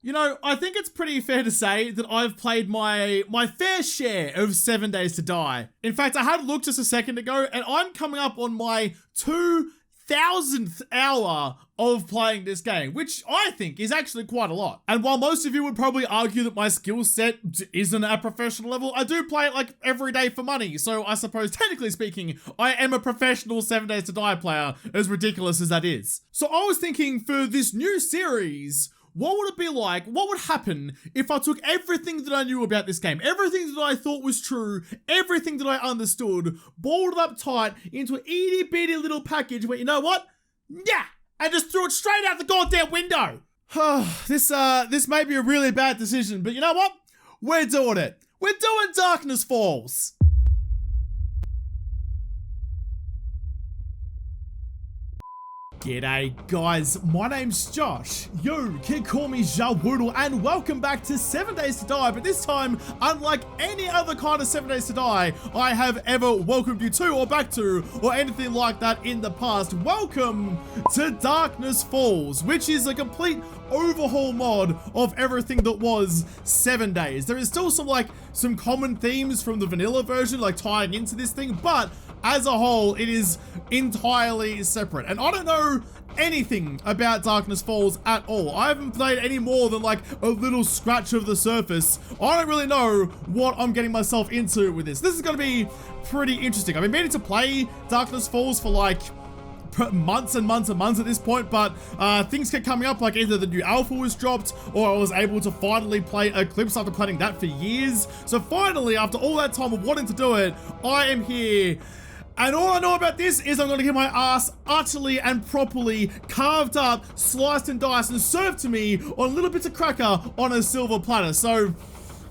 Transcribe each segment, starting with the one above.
You know, I think it's pretty fair to say that I've played my fair share of 7 Days to Die. In fact, I had looked just a second ago, and I'm coming up on my 2,000th hour of playing this game, which I think is actually quite a lot. And while most of you would probably argue that my skill set isn't at a professional level, I do play it like every day for money. So I suppose technically speaking, I am a professional 7 Days to Die player, as ridiculous as that is. So I was thinking for this new series, what would it be like? What would happen if I took everything that I knew about this game, everything that I thought was true, everything that I understood, balled it up tight into an itty bitty little package where, you know what? Yeah! And just threw it straight out the goddamn window. This may be a really bad decision, but you know what? We're doing it. We're doing Darkness Falls. G'day guys, my name's Josh. You can call me JaWoodle, and welcome back to 7 Days to Die, but this time, unlike any other kind of 7 Days to Die I have ever welcomed you to or back to or anything like that in the past, welcome to Darkness Falls, which is a complete overhaul mod of everything that was 7 Days. There is still some common themes from the vanilla version like tying into this thing, but as a whole, it is entirely separate. And I don't know anything about Darkness Falls at all. I haven't played any more than like a little scratch of the surface. I don't really know what I'm getting myself into with this. This is going to be pretty interesting. I've been meaning to play Darkness Falls for like months and months and months at this point, but things kept coming up, like either the new alpha was dropped or I was able to finally play Eclipse after playing that for years. So finally, after all that time of wanting to do it, I am here. And all I know about this is I'm going to get my ass utterly and properly carved up, sliced and diced, and served to me on little bits of cracker on a silver platter. So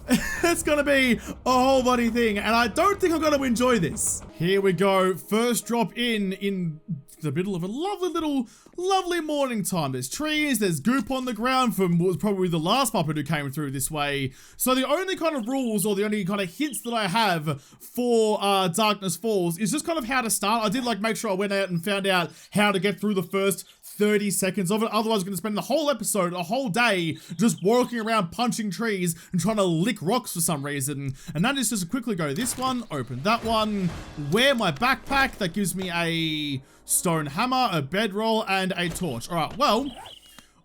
it's going to be a whole bloody thing, and I don't think I'm going to enjoy this. Here we go. First drop in the middle of a lovely morning time. There's trees, there's goop on the ground from what was probably the last puppet who came through this way. So the only kind of rules or the only kind of hints that I have for Darkness Falls is just kind of how to start. I did like make sure I went out and found out how to get through the first 30 seconds of it. Otherwise, I'm going to spend the whole episode, a whole day, just walking around punching trees and trying to lick rocks for some reason. And that is just to quickly go this one, open that one, wear my backpack. That gives me a stone hammer, a bedroll, and a torch. All right, well,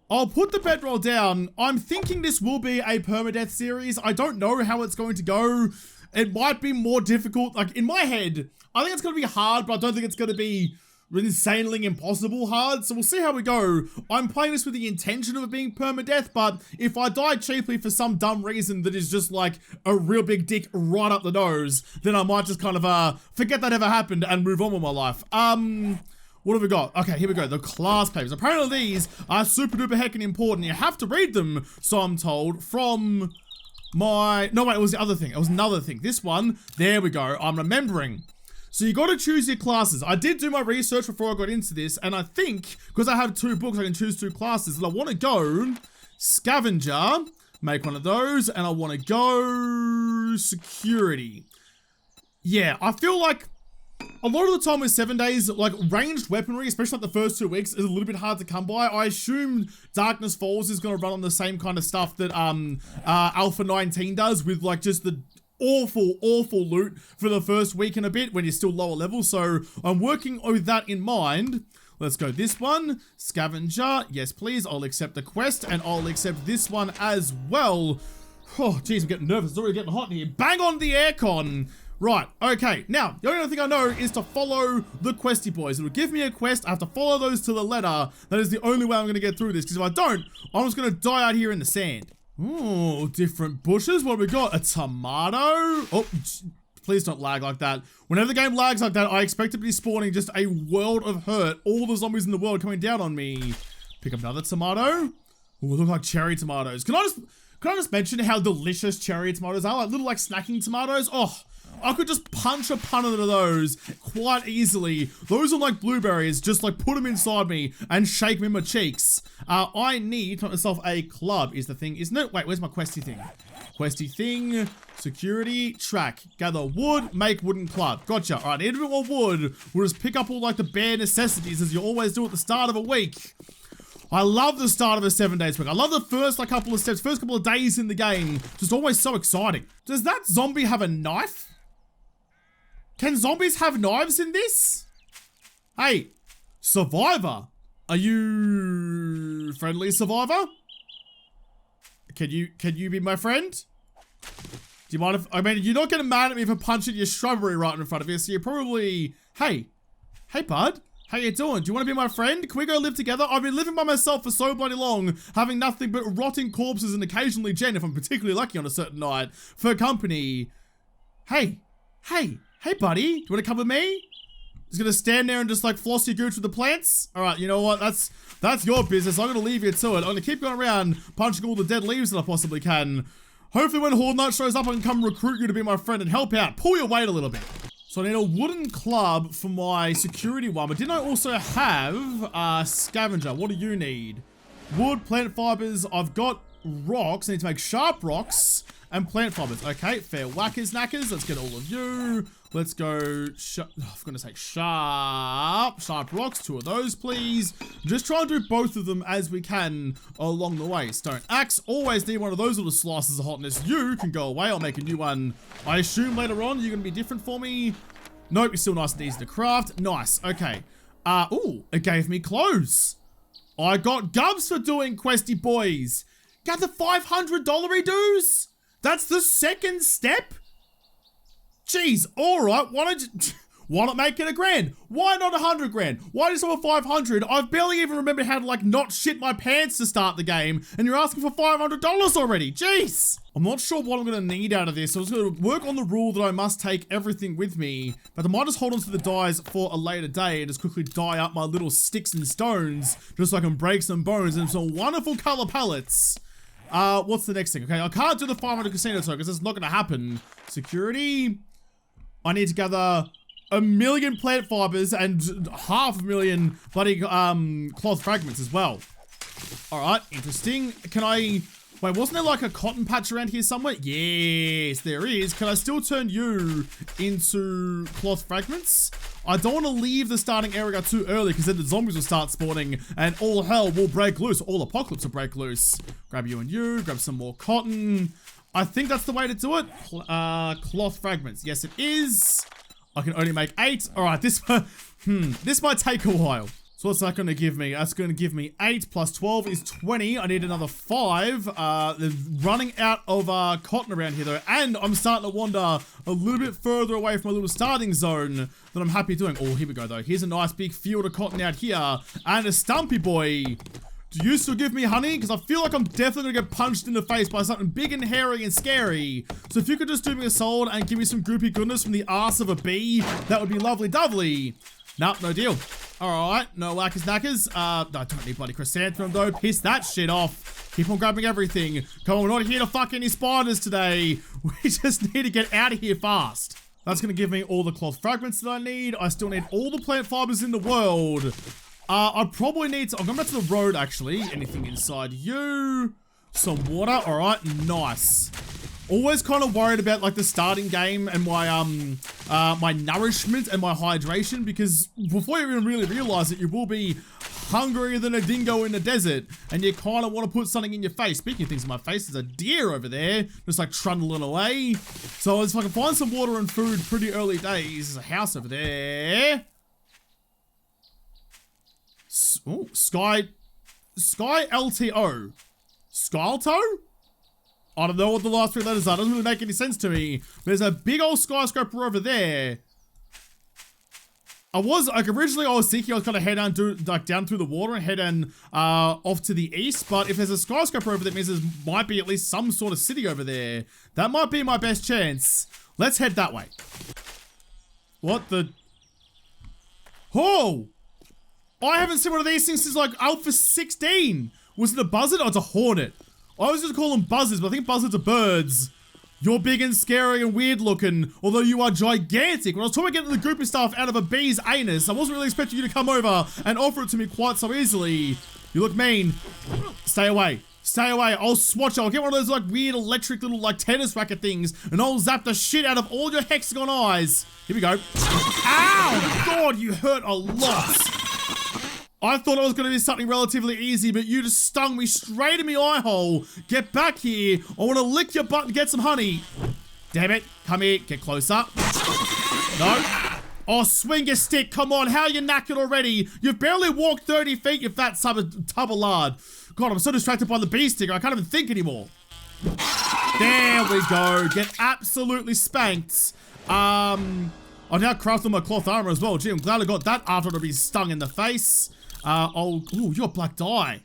I'll put the bedroll down. I'm thinking this will be a permadeath series. I don't know how it's going to go. It might be more difficult. Like, in my head, I think it's going to be hard, but I don't think it's going to be insanely impossible hard, so we'll see how we go. I'm playing this with the intention of it being permadeath, but if I die cheaply for some dumb reason that is just like a real big dick right up the nose, then I might just kind of forget that ever happened and move on with my life. What have we got? Okay, here we go. The class papers. Apparently these are super duper heckin' important. You have to read them, so I'm told, from my... No, wait, it was the other thing. It was another thing. This one, there we go. I'm remembering. So you got to choose your classes. I did do my research before I got into this, and I think, because I have 2 books, I can choose 2 classes, and I want to go Scavenger, make one of those, and I want to go Security. Yeah, I feel like a lot of the time with 7 Days, like ranged weaponry, especially like the first 2 weeks, is a little bit hard to come by. I assume Darkness Falls is going to run on the same kind of stuff that Alpha 19 does, with like just the awful loot for the first week and a bit when you're still lower level. So I'm working with that in mind. Let's go this one, Scavenger. Yes, please. I'll accept the quest, and I'll accept this one as well. Oh, geez, I'm getting nervous. It's already getting hot in here. Bang on the aircon. Right, okay. Now, the only thing I know is to follow the questy boys. It'll give me a quest. I have to follow those to the letter. That is the only way I'm going to get through this, because if I don't, I'm just going to die out here in the sand. Oh, different bushes. What have we got? A tomato. Oh, please don't lag like that. Whenever the game lags like that, I expect it to be spawning just a world of hurt. All the zombies in the world coming down on me. Pick up another tomato. Oh, look like cherry tomatoes. Can I just mention how delicious cherry tomatoes are? Like little like snacking tomatoes. Oh, I could just punch a pun of those quite easily. Those are like blueberries. Just like put them inside me and shake them in my cheeks. I need to put myself a club is the thing, isn't it? Wait, where's my questy thing? Questy thing, security, track, gather wood, make wooden club. Gotcha. All right, need a bit more wood. We'll just pick up all like the bare necessities as you always do at the start of a week. I love the start of a 7 days week. I love the first like couple of steps, first couple of days in the game. Just always so exciting. Does that zombie have a knife? Can zombies have knives in this? Hey, survivor. Are you friendly, survivor? Can you be my friend? Do you mind if, I mean, you're not getting mad at me for punching your shrubbery right in front of you, so you're probably, hey bud. How you doing? Do you want to be my friend? Can we go live together? I've been living by myself for so bloody long, having nothing but rotting corpses and occasionally Jen, if I'm particularly lucky on a certain night, for company. Hey, buddy, do you want to come with me? Just gonna stand there and just like floss your gooch with the plants? All right, you know what? That's your business. I'm gonna leave you to it. I'm gonna keep going around punching all the dead leaves that I possibly can. Hopefully when Horde Night shows up, I can come recruit you to be my friend and help out. Pull your weight a little bit. So I need a wooden club for my security one, but didn't I also have a scavenger? What do you need? Wood, plant fibers. I've got rocks. I need to make sharp rocks and plant fibers. Okay, fair whackers, knackers. Let's get all of you. Let's go, for goodness sake, sharp rocks. 2 of those, please. Just try and do both of them as we can along the way. Stone axe. Always need one of those little slices of hotness. You can go away. I'll make a new one. I assume later on you're going to be different for me. Nope, you're still nice and easy to craft. Nice. Okay. Ooh, it gave me clothes. I got gubs for doing questy boys. Got the $500 dues. That's the second step. Jeez, all right. Why not make it $1,000? Why not $100,000? Why just over 500? I've barely even remembered how to like not shit my pants to start the game, and you're asking for $500 already. Jeez. I'm not sure what I'm gonna need out of this. So I was gonna work on the rule that I must take everything with me, but I might just hold on to the dyes for a later day and just quickly dye up my little sticks and stones just so I can break some bones and some wonderful color palettes. What's the next thing? Okay, I can't do the 500 casino tokens. It's not gonna happen. Security. I need to gather 1 million plant fibers and 500,000 bloody cloth fragments as well. All right, interesting. Can I, wait, wasn't there like a cotton patch around here somewhere? Yes, there is. Can I still turn you into cloth fragments? I don't want to leave the starting area too early because then the zombies will start spawning and all hell will break loose. All apocalypse will break loose. Grab you and you, grab some more cotton. I think that's the way to do it. Cloth fragments. Yes, it is. I can only make 8. All right, this might take a while. So what's that going to give me? That's going to give me 8 plus 12 is 20. I need another 5. They're running out of cotton around here though, and I'm starting to wander a little bit further away from my little starting zone that I'm happy doing. Oh, here we go though. Here's a nice big field of cotton out here, and a stumpy boy. Do you still give me honey? Because I feel like I'm definitely gonna get punched in the face by something big and hairy and scary. So if you could just do me a solid and give me some goopy goodness from the arse of a bee, that would be lovely dovely. Nope, no deal. Alright, no whackers knackers. I don't need bloody chrysanthemum though. Piss that shit off. Keep on grabbing everything. Come on, we're not here to fuck any spiders today. We just need to get out of here fast. That's gonna give me all the cloth fragments that I need. I still need all the plant fibers in the world. I probably need to, I'll go back to the road actually. Anything inside you? Some water, all right, nice. Always kind of worried about like the starting game and my my nourishment and my hydration, because before you even really realize it, you will be hungrier than a dingo in the desert, and you kind of want to put something in your face. Speaking of things in my face, there's a deer over there, just like trundling away. So if I can find some water and food pretty early days, there's a house over there. Oh, Sky LTO. Skylto? I don't know what the last 3 letters are. Doesn't really make any sense to me. There's a big old skyscraper over there. Originally I was thinking I was gonna head down through the water and head off to the east, but if there's a skyscraper over there, it means there might be at least some sort of city over there. That might be my best chance. Let's head that way. What the? Oh! I haven't seen one of these things since like Alpha 16. Was it a buzzard? Oh, it's a hornet. I was just call them buzzards, but I think buzzards are birds. You're big and scary and weird looking, although you are gigantic. When I was trying to get the goopy stuff out of a bee's anus, I wasn't really expecting you to come over and offer it to me quite so easily. You look mean. Stay away. Stay away. I'll swatch. I'll get one of those like weird electric little like tennis racket things, and I'll zap the shit out of all your hexagon eyes. Here we go. Ow! God, you hurt a lot. I thought it was going to be something relatively easy, but you just stung me straight in my eye hole. Get back here. I want to lick your butt and get some honey. Damn it. Come here. Get closer. No. Oh, swing your stick. Come on. How are you knackered already? You've barely walked 30 feet, you fat tub of lard. God, I'm so distracted by the bee sticker. I can't even think anymore. There we go. Get absolutely spanked. I've now crafted my cloth armor as well. Gee, I'm glad I got that after to be stung in the face. Ooh, you got black dye.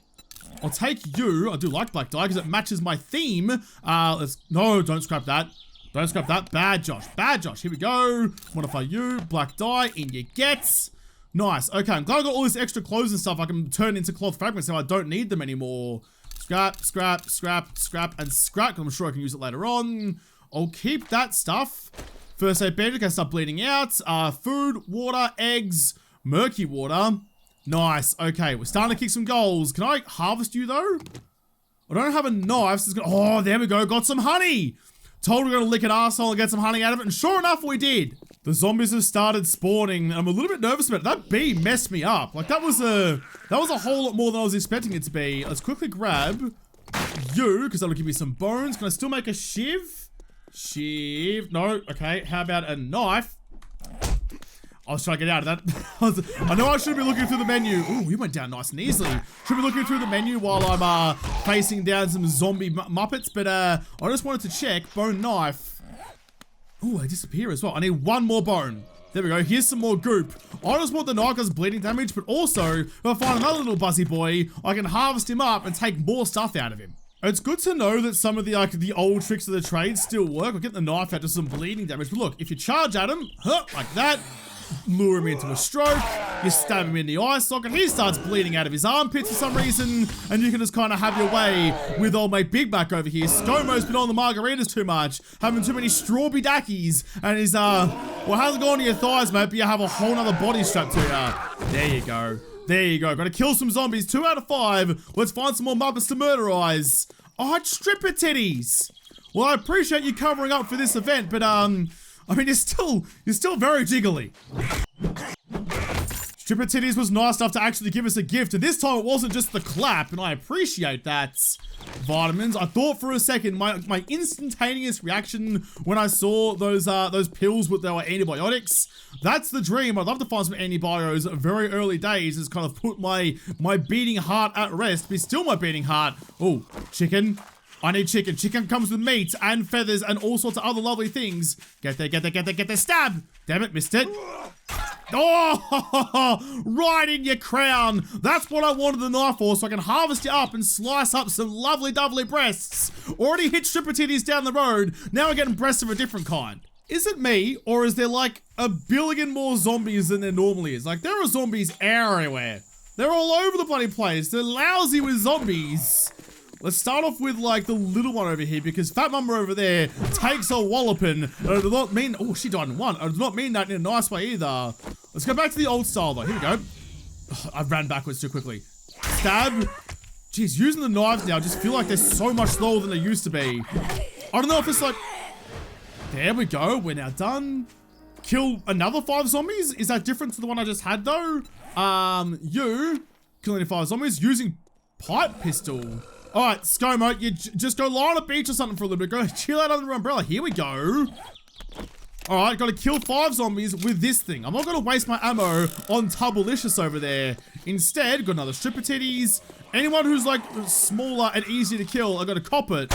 I'll take you. I do like black dye because it matches my theme. No, don't scrap that. Don't scrap that. Bad Josh. Bad Josh. Here we go. Modify you. Black dye. In you get. Nice. Okay, I'm glad I got all this extra clothes and stuff I can turn into cloth fragments now I don't need them anymore. Scrap, scrap, scrap, scrap, and scrap. I'm sure I can use it later on. I'll keep that stuff. First aid bandage, can start bleeding out. Food, water, eggs, murky water. Nice. Okay, we're starting to kick some goals. Can I harvest you though? I don't have a knife. So oh, there we go. Got some honey. Told we're gonna lick an arsehole and get some honey out of it, and sure enough, we did. The zombies have started spawning, and I'm a little bit nervous about it. That bee messed me up. Like that was a whole lot more than I was expecting it to be. Let's quickly grab you, because that'll give me some bones. Can I still make a shiv? Shiv. No. Okay. How about a knife? I was trying to get out of that. I know I should be looking through the menu. Ooh, we went down nice and easily. Should be looking through the menu while I'm facing down some zombie muppets, but I just wanted to check. Bone knife. Ooh, they disappear as well. I need one more bone. There we go. Here's some more goop. I just want the knife because bleeding damage, but also if I find another little buzzy boy, I can harvest him up and take more stuff out of him. It's good to know that some of the old tricks of the trade still work. I'll get the knife out to some bleeding damage. But look, if you charge at him, like that, lure him into a stroke, you stab him in the eye socket, he starts bleeding out of his armpits for some reason, and you can just kind of have your way with old mate Big Mac over here. ScoMo's been on the margaritas too much, having too many strawberry dackies, and he's, well, how's it going to your thighs, mate, but you have a whole nother body strapped to you. There you go. There you go. Gotta kill some zombies. 2 out of 5. Let's find some more Muppets to murderize. Oh, it's stripper titties. Well, I appreciate you covering up for this event, but, I mean, you're still very jiggly. Stripper titties was nice enough to actually give us a gift, and this time it wasn't just the clap, and I appreciate that. Vitamins. I thought for a second, my instantaneous reaction when I saw those pills with their antibiotics. That's the dream. I'd love to find some antibiotics at very early days. It's kind of put my beating heart at rest. Be still my beating heart. Oh, chicken. I need chicken. Chicken comes with meat and feathers and all sorts of other lovely things. Get there, get there, get there, get there. Stab! Damn it, missed it. Oh, right in your crown. That's what I wanted the knife for, so I can harvest you up and slice up some lovely, lovely breasts. Already hit stripper titties down the road. Now we're getting breasts of a different kind. Is it me, or is there like a billion more zombies than there normally is? Like, there are zombies everywhere. They're all over the bloody place. They're lousy with zombies. Let's start off with like the little one over here, because Fat Mama over there takes a walloping. I do not mean, oh, she died in one. I do not mean that in a nice way either. Let's go back to the old style though. Here we go. Oh, I ran backwards too quickly. Stab. Jeez, using the knives now, I just feel like they're so much slower than they used to be. I don't know if it's like, there we go. We're now done. Kill another 5 zombies. Is that different to the one I just had though? You killing 5 zombies using pipe pistol. All right, ScoMo, you just go lie on a beach or something for a little bit. Go chill out under an umbrella. Here we go. All right, got to kill 5 zombies with this thing. I'm not going to waste my ammo on Tubblicious over there. Instead, got another stripper titties. Anyone who's like smaller and easier to kill, I got to cop it.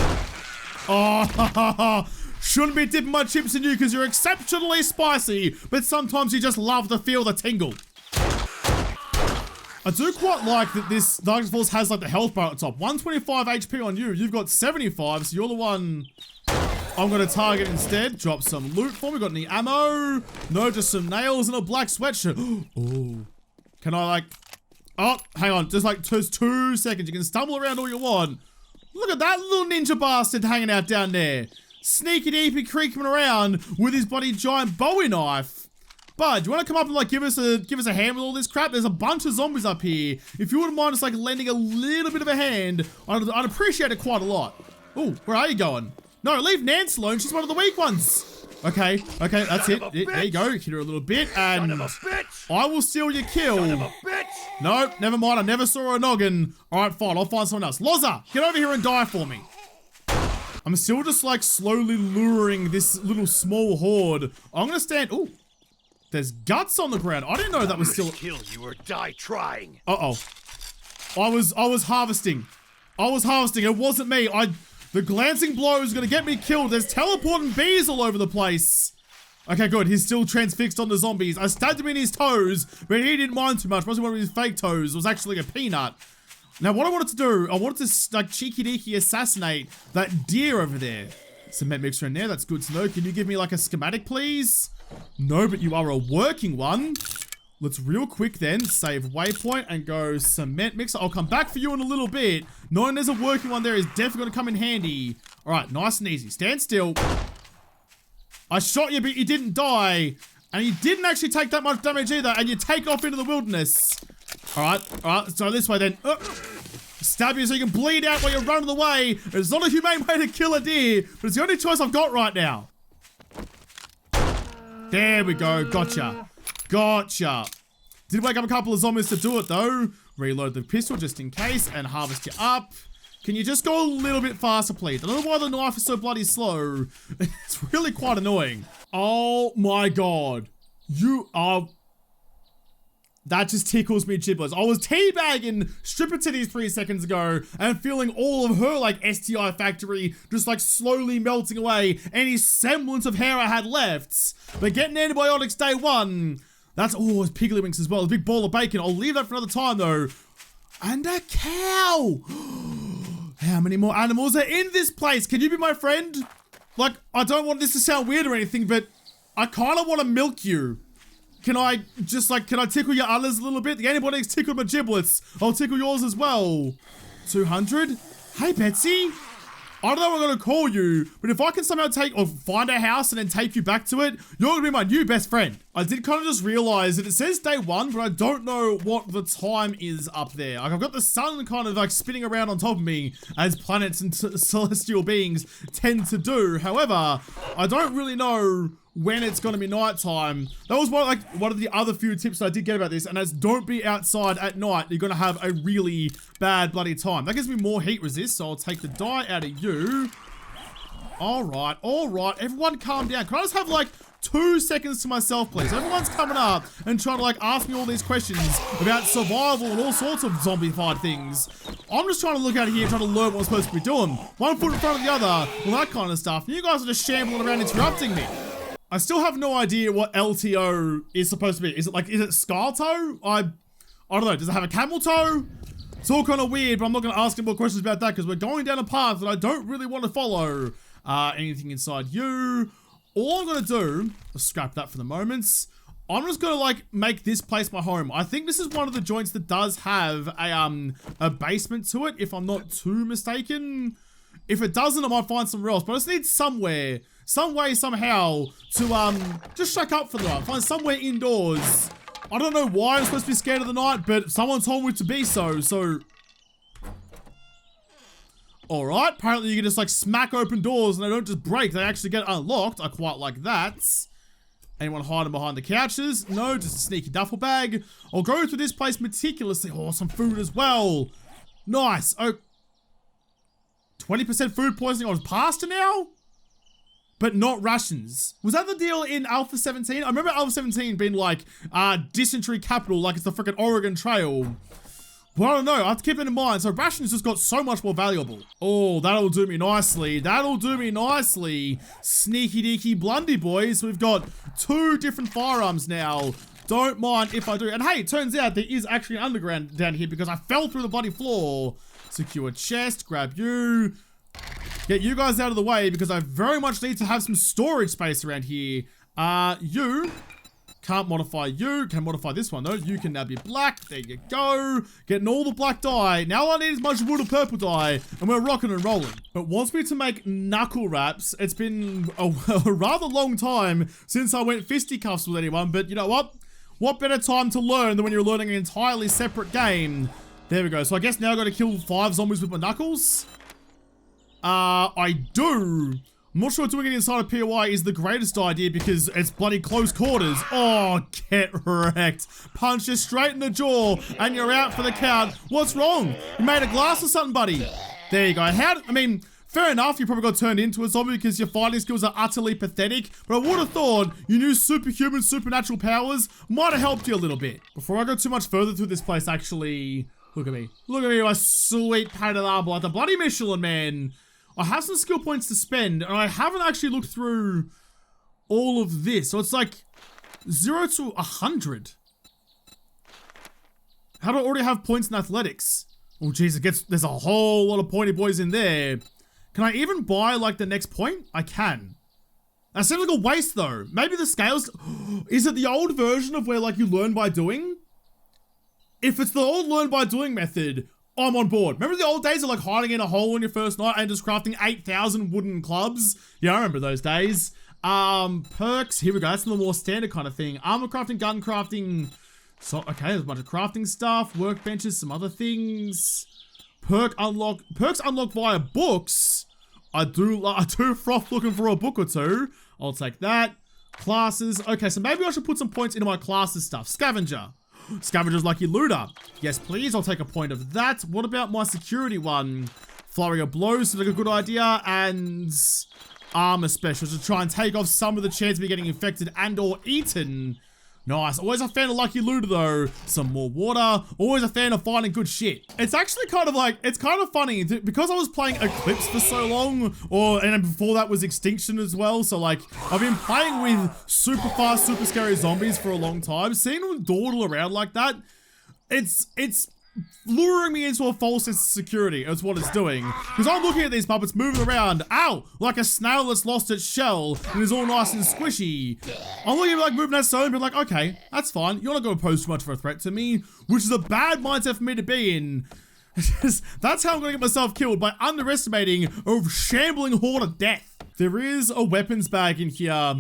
Oh, shouldn't be dipping my chips in you because you're exceptionally spicy, but sometimes you just love to feel the tingle. I do quite like that this Dark Force has like the health bar at the top. 125 HP on you. You've got 75, so you're the one I'm going to target instead. Drop some loot for me. Got any ammo? No, just some nails and a black sweatshirt. Oh, can I like... Oh, hang on. Just like 2 seconds. You can stumble around all you want. Look at that little ninja bastard hanging out down there. Sneaky deepy creaking around with his bloody giant Bowie knife. Bud, do you want to come up and like give us a hand with all this crap? There's a bunch of zombies up here. If you wouldn't mind just like lending a little bit of a hand, I'd appreciate it quite a lot. Oh, where are you going? No, leave Nance alone. She's one of the weak ones. Okay, that's it. There you go. Hit her a little bit, and I will steal your kill. Nope, never mind. I never saw a noggin. All right, fine. I'll find someone else. Loza, get over here and die for me. I'm still just like slowly luring this little small horde. I'm gonna stand. Ooh, there's guts on the ground. I didn't know that was still. Kill you or die trying. Uh-oh. I was harvesting. It wasn't me. The glancing blow is gonna get me killed. There's teleporting bees all over the place. Okay, good. He's still transfixed on the zombies. I stabbed him in his toes, but he didn't mind too much. Mostly one of his fake toes. It was actually like a peanut. Now, what I wanted to do, I wanted to like cheeky-deeky assassinate that deer over there. Cement mixer in there. That's good to know. Can you give me like a schematic, please? No, but you are a working one. Let's real quick then save waypoint and go cement mixer. I'll come back for you in a little bit. Knowing there's a working one there is definitely going to come in handy. All right, nice and easy. Stand still. I shot you, but you didn't die. And you didn't actually take that much damage either. And you take off into the wilderness. All right. So this way then. Stab you so you can bleed out while you're running away. It's not a humane way to kill a deer, but it's the only choice I've got right now. There we go. Gotcha. Did wake up a couple of zombies to do it though. Reload the pistol just in case and harvest you up. Can you just go a little bit faster, please? I don't know why the knife is so bloody slow. It's really quite annoying. Oh my god. You are... That just tickles me giblets. I was teabagging stripper titties 3 seconds ago and feeling all of her like STI factory just like slowly melting away any semblance of hair I had left. But getting antibiotics day one, that's, oh, it's piggly winks as well. A big ball of bacon. I'll leave that for another time though. And a cow. How many more animals are in this place? Can you be my friend? Like, I don't want this to sound weird or anything, but I kind of want to milk you. Can I just like, can I tickle your udders a little bit? The antibiotics tickled my giblets. I'll tickle yours as well. 200? Hey, Betsy. I don't know what I'm going to call you, but if I can somehow take or find a house and then take you back to it, you're going to be my new best friend. I did kind of just realize that it says day one, but I don't know what the time is up there. Like I've got the sun kind of like spinning around on top of me as planets and celestial beings tend to do. However, I don't really know when it's going to be nighttime. That was one of the other few tips that I did get about this, and that's don't be outside at night. You're going to have a really bad bloody time. That gives me more heat resist, so I'll take the die out of you. All right. Everyone calm down. Can I just have like 2 seconds to myself, please? Everyone's coming up and trying to like ask me all these questions about survival and all sorts of zombie-fied things. I'm just trying to look out here, trying to learn what I'm supposed to be doing. One foot in front of the other, all that kind of stuff. And you guys are just shambling around interrupting me. I still have no idea what LTO is supposed to be. Is it scar toe? I don't know. Does it have a camel toe? It's all kind of weird, but I'm not going to ask any more questions about that because we're going down a path that I don't really want to follow. Anything inside you? All I'm going to do, let's scrap that for the moment. I'm just going to like make this place my home. I think this is one of the joints that does have a basement to it, if I'm not too mistaken. If it doesn't, I might find somewhere else, but I just need somewhere, some way, somehow to just shack up for the night. Find somewhere indoors. I don't know why I'm supposed to be scared of the night, but someone told me to be so. Alright, apparently you can just like smack open doors and they don't just break, they actually get unlocked. I quite like that. Anyone hiding behind the couches? No, just a sneaky duffel bag. I'll go through this place meticulously. Oh, some food as well. Nice. Oh, 20% food poisoning on pasta now? But not rations. Was that the deal in Alpha 17? I remember Alpha 17 being like, dysentery capital, like it's the freaking Oregon Trail. Well, I don't know, I have to keep that in mind. So rations just got so much more valuable. Oh, that'll do me nicely. That'll do me nicely. Sneaky deaky blundy boys. We've got 2 different firearms now. Don't mind if I do. And hey, it turns out there is actually an underground down here because I fell through the bloody floor. Secure chest, grab you. Get you guys out of the way because I very much need to have some storage space around here. You can't modify you. Can modify this one though. You can now be black. There you go. Getting all the black dye. Now all I need is my JaWoodle purple dye and we're rocking and rolling. But wants me to make knuckle wraps. It's been a rather long time since I went fisticuffs with anyone, but you know what? What better time to learn than when you're learning an entirely separate game? There we go. So I guess now I got to kill 5 zombies with my knuckles. I do. I'm not sure doing it inside of POI is the greatest idea because it's bloody close quarters. Oh, get wrecked. Punch you straight in the jaw and you're out for the count. What's wrong? You made a glass or something, buddy? There you go. I mean, fair enough, you probably got turned into a zombie because your fighting skills are utterly pathetic, but I would have thought your new superhuman, supernatural powers might have helped you a little bit. Before I go too much further through this place, actually, look at me. Look at me, my sweet painted armor, like the bloody Michelin Man. I have some skill points to spend, and I haven't actually looked through all of this. So it's like 0 to 100. How do I already have points in athletics? Oh, geez, there's a whole lot of pointy boys in there. Can I even buy, like, the next point? I can. That seems like a waste, though. Maybe the scales... Is it the old version of where, like, you learn by doing? If it's the old learn by doing method... I'm on board. Remember the old days of like hiding in a hole on your first night and just crafting 8,000 wooden clubs? Yeah, I remember those days. Perks, here we go. That's the more standard kind of thing. Armor crafting, gun crafting. So, okay, there's a bunch of crafting stuff, workbenches, some other things. Perks unlocked via books. I do froth looking for a book or two. I'll take that. Classes. Okay, so maybe I should put some points into my classes stuff. Scavenger. Scavenger's lucky looter. Yes, please. I'll take a point of that. What about my security one? Flurry of blows seems like a good idea. And armor special to try and take off some of the chance of me getting infected and or eaten. Nice. Always a fan of lucky looter though. Some more water. Always a fan of finding good shit. It's actually kind of like, it's kind of funny because I was playing Eclipse for so long, and before that was Extinction as well. So like, I've been playing with super fast, super scary zombies for a long time. Seeing them dawdle around like that, it's luring me into a false sense of security is what it's doing. Because I'm looking at these puppets moving around, ow, like a snail that's lost its shell and is all nice and squishy. I'm looking at like moving that so and being like, okay, that's fine. You're not going to pose too much of a threat to me, which is a bad mindset for me to be in. That's how I'm going to get myself killed, by underestimating a shambling horde of death. There is a weapons bag in here.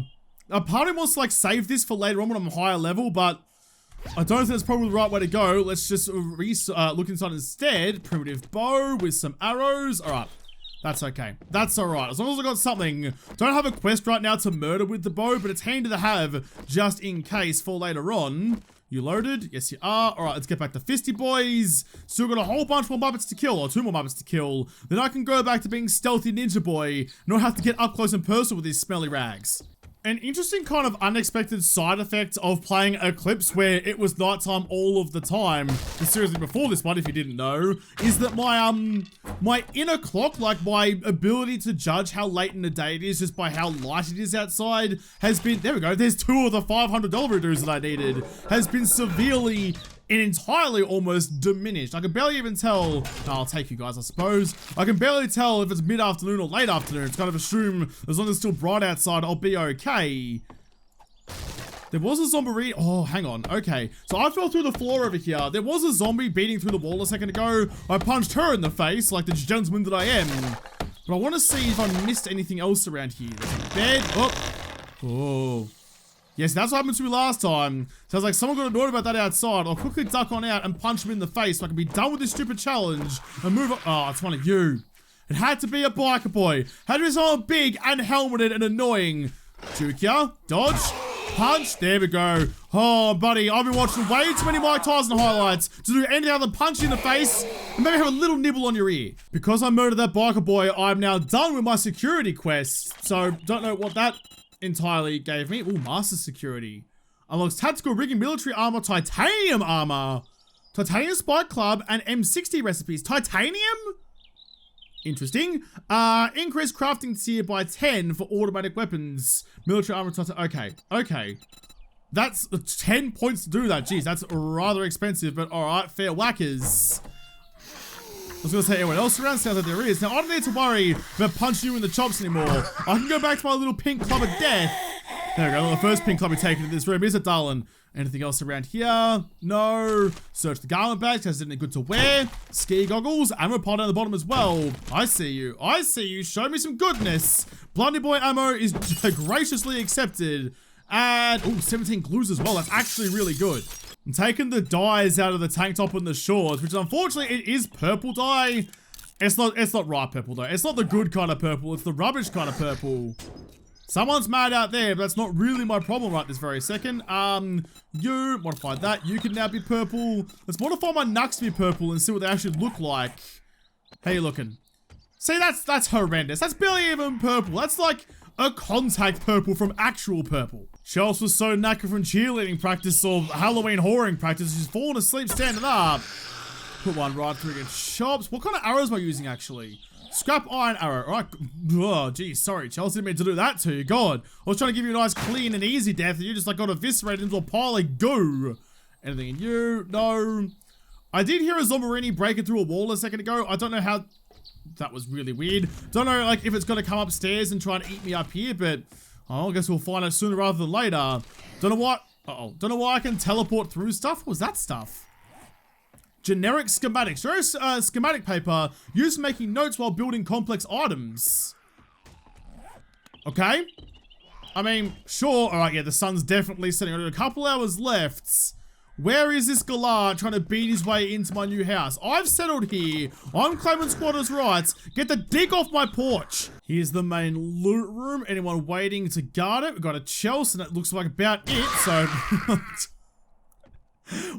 A part of me wants to like save this for later on when I'm higher level, but I don't think that's probably the right way to go. Let's just look inside instead. Primitive bow with some arrows. All right, that's okay. That's all right. As long as I got something. Don't have a quest right now to murder with the bow, but it's handy to have just in case for later on. You loaded? Yes, you are. All right, let's get back to Fisty Boys. Still got a whole bunch more Muppets to kill, or 2 more Muppets to kill. Then I can go back to being stealthy ninja boy, not have to get up close and personal with these smelly rags. An interesting kind of unexpected side effect of playing Eclipse, where it was nighttime all of the time, seriously before this one if you didn't know, is that my inner clock, like my ability to judge how late in the day it is just by how light it is outside, has been, there we go, there's 2 of the $500 redos that I needed, has been severely and entirely almost diminished. I can barely even tell, I'll take you guys I suppose, I can barely tell if it's mid-afternoon or late afternoon. It's kind of assume as long as it's still bright outside I'll be okay. There was a zombie, oh hang on, okay. So I fell through the floor over here. There was a zombie beating through the wall a second ago. I punched her in the face like the gentleman that I am. But I want to see if I missed anything else around here. There's a bed, oh. Yes, that's what happened to me last time. Sounds like someone got annoyed about that outside. I'll quickly duck on out and punch him in the face so I can be done with this stupid challenge and move on. Oh, it's one of you. It had to be a biker boy. Had to be someone big and helmeted and annoying. Juke ya, dodge, punch, there we go. Oh, buddy, I've been watching way too many Mike Tyson highlights to do anything other than punch you in the face and maybe have a little nibble on your ear. Because I murdered that biker boy, I'm now done with my security quest. So, don't know what that entirely gave me. Ooh, master security. Unlocks tactical rigging, military armor, titanium armor, titanium spike club, and M60 recipes. Titanium? Interesting. Increase crafting tier by 10 for automatic weapons. Military armor, okay. That's 10 points to do that. Jeez, that's rather expensive, but alright, fair whackers. I was going to say anyone else around, sounds like there is. Now, I don't need to worry about punching you in the chops anymore. I can go back to my little pink club of death. There we go, the first pink club we taken in this room, is it, darling? Anything else around here? No. Search the garment bags, has anything good to wear. Ski goggles, ammo pod down the bottom as well. I see you, show me some goodness. Blondie boy ammo is graciously accepted. And, ooh, 17 glues as well, that's actually really good. I'm taking the dyes out of the tank top and the shorts, which unfortunately it is purple dye. It's not right purple though. It's not the good kind of purple. It's the rubbish kind of purple. Someone's mad out there, but that's not really my problem right this very second. You modified that. You can now be purple. Let's modify my nucks to be purple and see what they actually look like. How you looking? See, that's horrendous. That's barely even purple. That's like a contact purple from actual purple. Chelsea was so knackered from cheerleading practice or Halloween whoring practice, she's fallen asleep standing up. Put one right through against shops. What kind of arrows am I using actually? Scrap iron arrow. All right. Oh, geez, sorry, Chelsea. Didn't mean to do that to you. God. I was trying to give you a nice, clean, and easy death, and you just like got eviscerated into a pile of goo. Anything in you? No. I did hear a Zomberini breaking through a wall a second ago. I don't know how. That was really weird. Don't know like if it's gonna come upstairs and try and eat me up here, but I guess we'll find out sooner rather than later. Don't know what. Don't know why I can teleport through stuff. What was that stuff? Generic schematics. There is schematic paper used for making notes while building complex items. Okay. I mean, sure. All right, yeah, the sun's definitely setting. A couple hours left. Where is this galah trying to beat his way into my new house? I've settled here. I'm claiming squatters' rights. Get the dick off my porch. Here's the main loot room. Anyone waiting to guard it? We've got a Chelsea, and it looks like about it, so...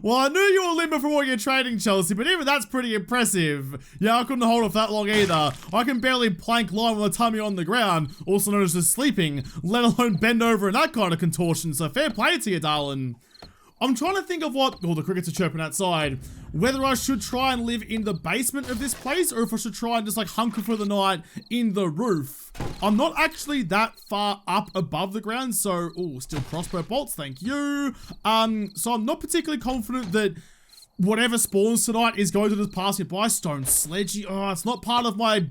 Well, I knew you were limber from all your trading, Chelsea, but even that's pretty impressive. Yeah, I couldn't hold off that long either. I can barely plank line with a tummy on the ground, also known as just sleeping, let alone bend over in that kind of contortion, so fair play to you, darling. I'm trying to think of what, the crickets are chirping outside, whether I should try and live in the basement of this place or if I should try and just like hunker for the night in the roof. I'm not actually that far up above the ground, so, still crossbow bolts, thank you. So I'm not particularly confident that whatever spawns tonight is going to just pass me by. Stone sledgy, it's not part of my...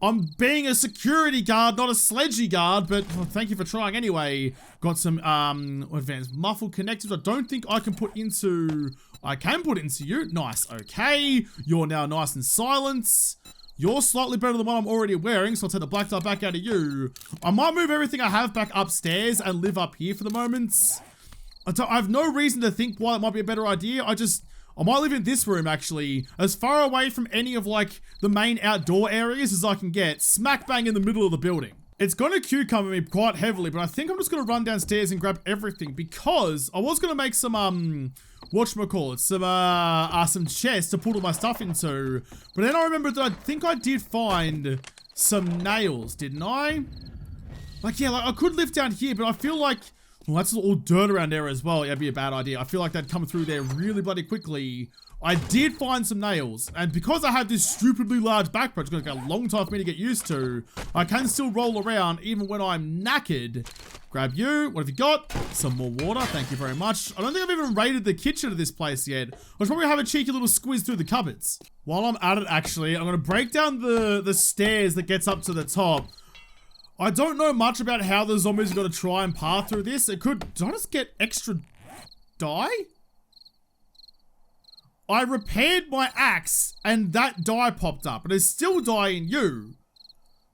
I'm being a security guard, not a sledgy guard, but thank you for trying anyway. Got some advanced muffled connectors. I don't think I can put into... I can put it into you. Nice, okay. You're now nice and silent. You're slightly better than what I'm already wearing, so I'll take the black dye back out of you. I might move everything I have back upstairs and live up here for the moment. I have no reason to think why it might be a better idea. I might live in this room, actually, as far away from any of, like, the main outdoor areas as I can get, smack bang in the middle of the building. It's going to cucumber me quite heavily, but I think I'm just going to run downstairs and grab everything, because I was going to make some, whatchamacallit, some chests to put all my stuff into, but then I remembered that I think I did find some nails, didn't I? Like, yeah, like, I could live down here, but I feel like... Well, that's all dirt around there as well. Yeah, that'd be a bad idea. I feel like that'd come through there really bloody quickly. I did find some nails, and because I have this stupidly large backpack, it's going to take a long time for me to get used to, I can still roll around even when I'm knackered. Grab you. What have you got? Some more water. Thank you very much. I don't think I've even raided the kitchen of this place yet. I should probably have a cheeky little squeeze through the cupboards. While I'm at it, actually, I'm going to break down the stairs that gets up to the top. I don't know much about how the zombies are going to try and path through this. Did I just get extra dye? I repaired my axe and that dye popped up, but there's still dye in you.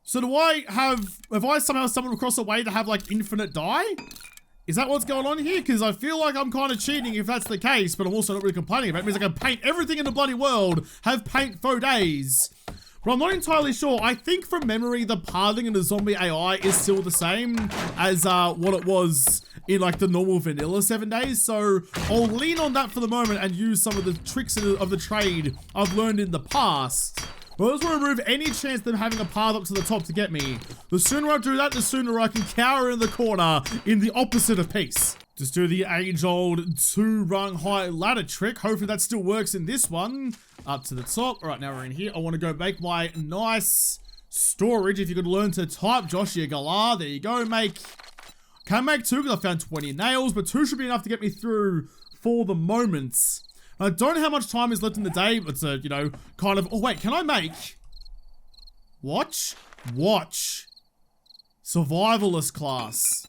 So have I somehow stumbled across a way to have like infinite dye? Is that what's going on here? Because I feel like I'm kind of cheating if that's the case, but I'm also not really complaining about it. It means I can paint everything in the bloody world, have paint for days. But I'm not entirely sure. I think from memory, the pathing in the zombie AI is still the same as what it was in like the normal vanilla 7 days. So I'll lean on that for the moment and use some of the tricks of the trade I've learned in the past. But I just want to remove any chance of them having a path up to the top to get me. The sooner I do that, the sooner I can cower in the corner in the opposite of peace. Just do the age-old 2-rung high ladder trick. Hopefully that still works in this one. Up to the top. All right, now we're in here. I want to go make my nice storage. If you could learn to type, Joshua Galar. There you go. Can make 2 because I found 20 nails, but 2 should be enough to get me through for the moment. I don't know how much time is left in the day, but it's a, you know, kind of... Oh, wait, can I make... Watch. Survivalist class.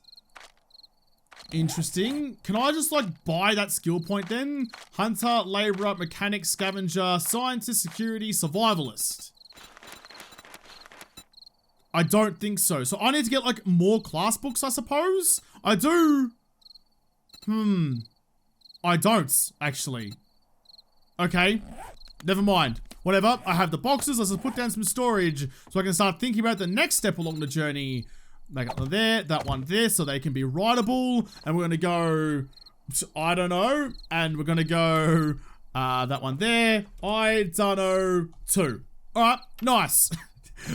Interesting. Can I just, like, buy that skill point then? Hunter, laborer, mechanic, scavenger, scientist, security, survivalist. I don't think so. So I need to get, like, more class books, I suppose? I do. I don't, actually. Okay. Never mind. whatever. I have the boxes. Let's just put down some storage so I can start thinking about the next step along the journey. Make up one there, that one there, so they can be rideable. And we're going to go, I don't know. And we're going to go, that one there. I don't know, 2. All right, nice.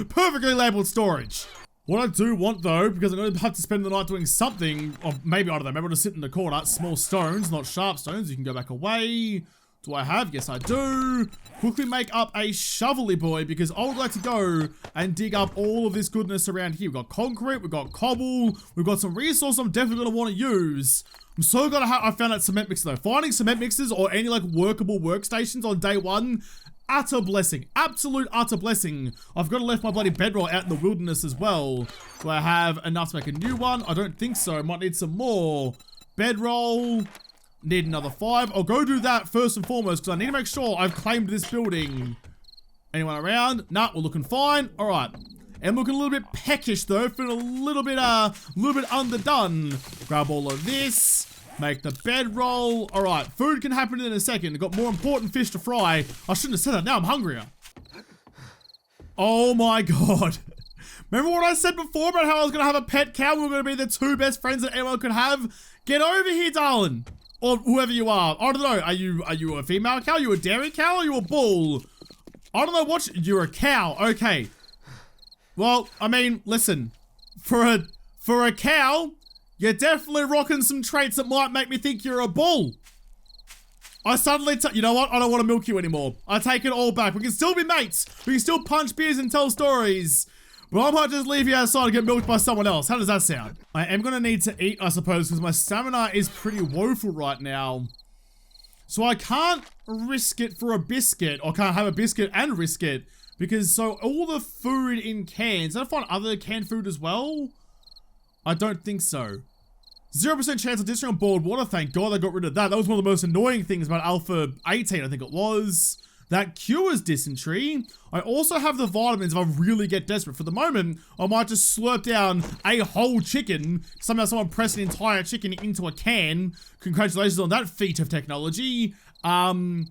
Perfectly labeled storage. What I do want though, because I'm going to have to spend the night doing something, or maybe, I don't know, maybe I'll just sit in the corner. Small stones, not sharp stones. You can go back away. Do I have? Yes, I do. Quickly make up a shovelly boy because I would like to go and dig up all of this goodness around here. We've got concrete, we've got cobble, we've got some resources I'm definitely going to want to use. I'm so glad I found that cement mixer though. Finding cement mixers or any like workable workstations on day 1, utter blessing. Absolute utter blessing. I've got to left my bloody bedroll out in the wilderness as well. Do I have enough to make a new one? I don't think so. Might need some more. Bedroll. Need another 5. I'll go do that first and foremost because I need to make sure I've claimed this building. Anyone around? Nah, we're looking fine. All right. And looking a little bit peckish though, feeling a little bit underdone. Grab all of this. Make the bedroll. All right, food can happen in a second. I've got more important fish to fry. I shouldn't have said that. Now I'm hungrier. Oh my God. Remember what I said before about how I was going to have a pet cow? We were going to be the 2 best friends that anyone could have. Get over here, darling. Or whoever you are. I don't know. Are you a female cow? Are you a dairy cow? Or are you a bull? I don't know what you're a cow. Okay. Well, I mean, listen. For a cow, you're definitely rocking some traits that might make me think you're a bull. I suddenly, you know what? I don't want to milk you anymore. I take it all back. We can still be mates. We can still punch beers and tell stories. But I might just leave you outside and get milked by someone else. How does that sound? I am going to need to eat, I suppose, because my stamina is pretty woeful right now. So I can't risk it for a biscuit, or can't have a biscuit and risk it. Because so all the food in cans, did I find other canned food as well? I don't think so. 0% chance of dysentery on board water. Thank God I got rid of that. That was one of the most annoying things about Alpha 18, I think it was. That cures dysentery. I also have the vitamins if I really get desperate. For the moment, I might just slurp down a whole chicken. Somehow someone pressed an entire chicken into a can. Congratulations on that feat of technology. Gotta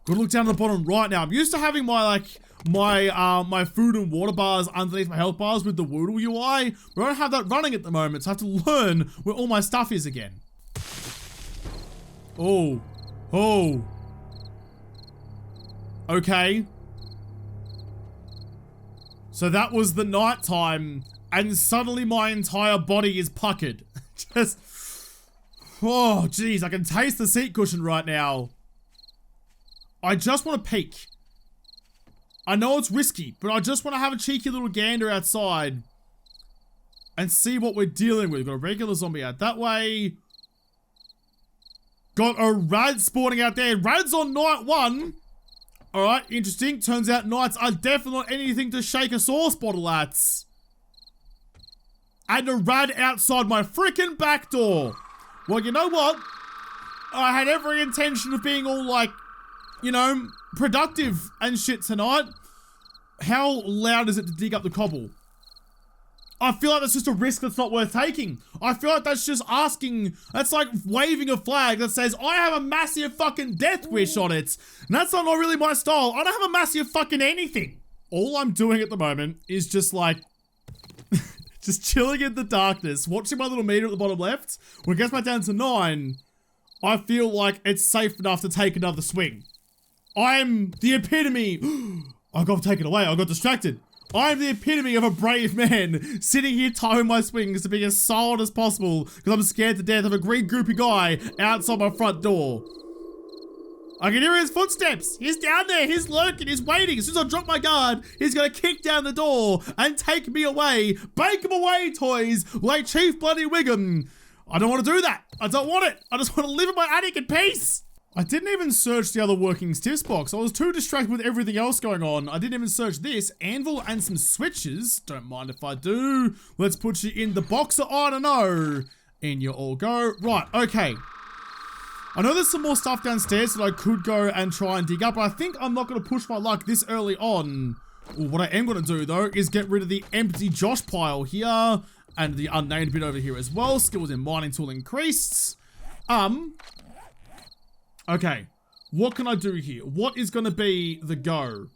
look down at the bottom right now. I'm used to having my my food and water bars underneath my health bars with the JaWoodle UI. But I don't have that running at the moment, so I have to learn where all my stuff is again. Oh. Okay. So that was the night time, and suddenly my entire body is puckered. Just, oh geez, I can taste the seat cushion right now. I just want to peek. I know it's risky, but I just want to have a cheeky little gander outside and see what we're dealing with. Got a regular zombie out that way. Got a rad spawning out there. Rad's on night 1. Alright, interesting. Turns out nights are definitely not anything to shake a sauce bottle at. And a rad outside my freaking back door. Well, you know what? I had every intention of being all like, you know, productive and shit tonight. How loud is it to dig up the cobble? I feel like that's just a risk that's not worth taking. I feel like that's just asking, that's like waving a flag that says, I have a massive fucking death wish on it. And that's not really my style. I don't have a massive fucking anything. All I'm doing at the moment is just like, just chilling in the darkness, watching my little meter at the bottom left. When it gets back down to 9, I feel like it's safe enough to take another swing. I'm the epitome. I got taken away. I got distracted. I'm the epitome of a brave man, sitting here timing my swings to be as silent as possible because I'm scared to death of a green groupie guy outside my front door. I can hear his footsteps. He's down there. He's lurking. He's waiting. As soon as I drop my guard, he's going to kick down the door and take me away. Bake him away, toys, like Chief Bloody Wiggum. I don't want to do that. I don't want it. I just want to live in my attic in peace. I didn't even search the other working stiffs box. I was too distracted with everything else going on. I didn't even search this. Anvil and some switches. Don't mind if I do. Let's put you in the boxer. I don't know. In you all go. Right, okay. I know there's some more stuff downstairs that I could go and try and dig up, but I think I'm not going to push my luck this early on. Ooh, what I am going to do, though, is get rid of the empty Josh pile here and the unnamed bit over here as well. Skills in mining tool increased. Okay. What can I do here? What is going to be the go?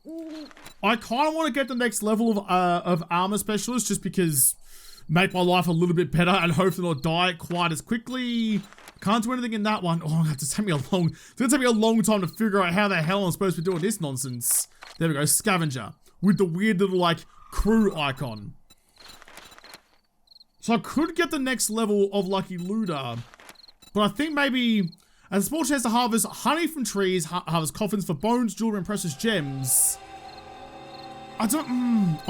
I kind of want to get the next level of armor specialist just because make my life a little bit better and hopefully not die quite as quickly. Can't do anything in that one. Oh, it's going to take me a long time to figure out how the hell I'm supposed to be doing this nonsense. There we go, scavenger with the weird little like crew icon. So I could get the next level of lucky looter, but I think maybe as a small chance to harvest honey from trees, harvest coffins for bones, jewelry, and precious gems. I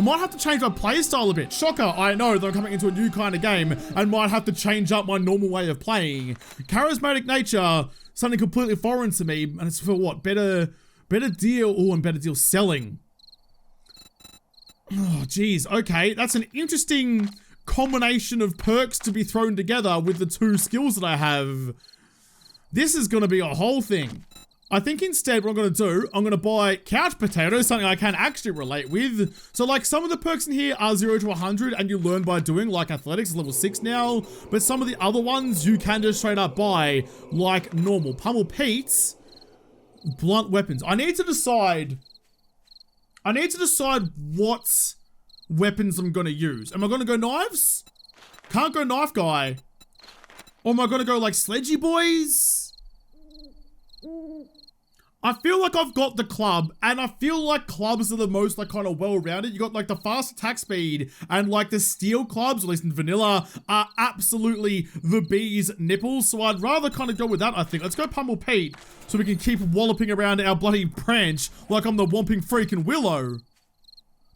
might have to change my playstyle a bit. Shocker, I know that I'm coming into a new kind of game and might have to change up my normal way of playing. Charismatic nature, something completely foreign to me, and it's for what? Better deal, and better deal selling. Oh, geez, okay, that's an interesting combination of perks to be thrown together with the two skills that I have. This is gonna be a whole thing. I think instead what I'm going to do, I'm going to buy couch potatoes, something I can actually relate with. So like some of the perks in here are 0 to 100 and you learn by doing, like athletics, level 6 now. But some of the other ones you can just straight up buy like normal. Pummel Pete's, blunt weapons. I need to decide what weapons I'm going to use. Am I going to go knives? Can't go knife guy. Or am I going to go like sledgy boys? I feel like I've got the club, and I feel like clubs are the most like kind of well-rounded. You got like the fast attack speed, and like the steel clubs, at least in vanilla, are absolutely the bee's nipples. So I'd rather kind of go with that, I think. Let's go Pummel Pete, so we can keep walloping around our bloody branch like I'm the Whomping Freaking Willow.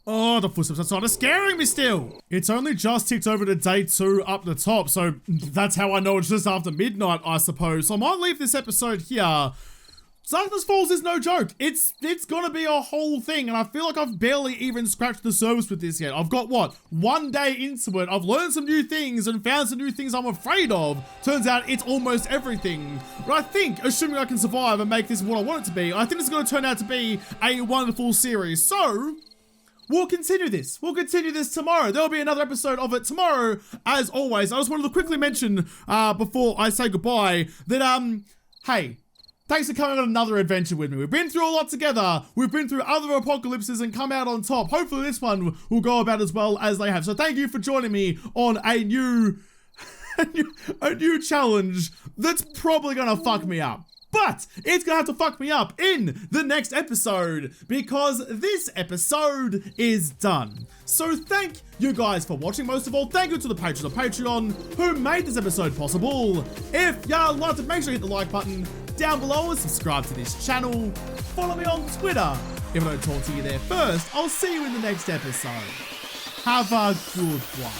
Oh, the footsteps outside are scaring me still. It's only just ticked over to day 2 up the top, so that's how I know it's just after midnight, I suppose. So I might leave this episode here. Darkness Falls is no joke. It's gonna be a whole thing, and I feel like I've barely even scratched the surface with this yet. I've got, what, 1 day into it. I've learned some new things and found some new things I'm afraid of. Turns out it's almost everything. But I think, assuming I can survive and make this what I want it to be, I think it's gonna turn out to be a wonderful series. So we'll continue this. We'll continue this tomorrow. There'll be another episode of it tomorrow, as always. I just wanted to quickly mention, before I say goodbye, that, hey, thanks for coming on another adventure with me. We've been through a lot together. We've been through other apocalypses and come out on top. Hopefully this one will go about as well as they have. So thank you for joining me on a new challenge that's probably gonna fuck me up. But it's gonna have to fuck me up in the next episode because this episode is done. So thank you guys for watching. Most of all, thank you to the patrons of Patreon who made this episode possible. If y'all liked it, make sure you hit the like button down below and subscribe to this channel. Follow me on Twitter. If I don't talk to you there first, I'll see you in the next episode. Have a good one.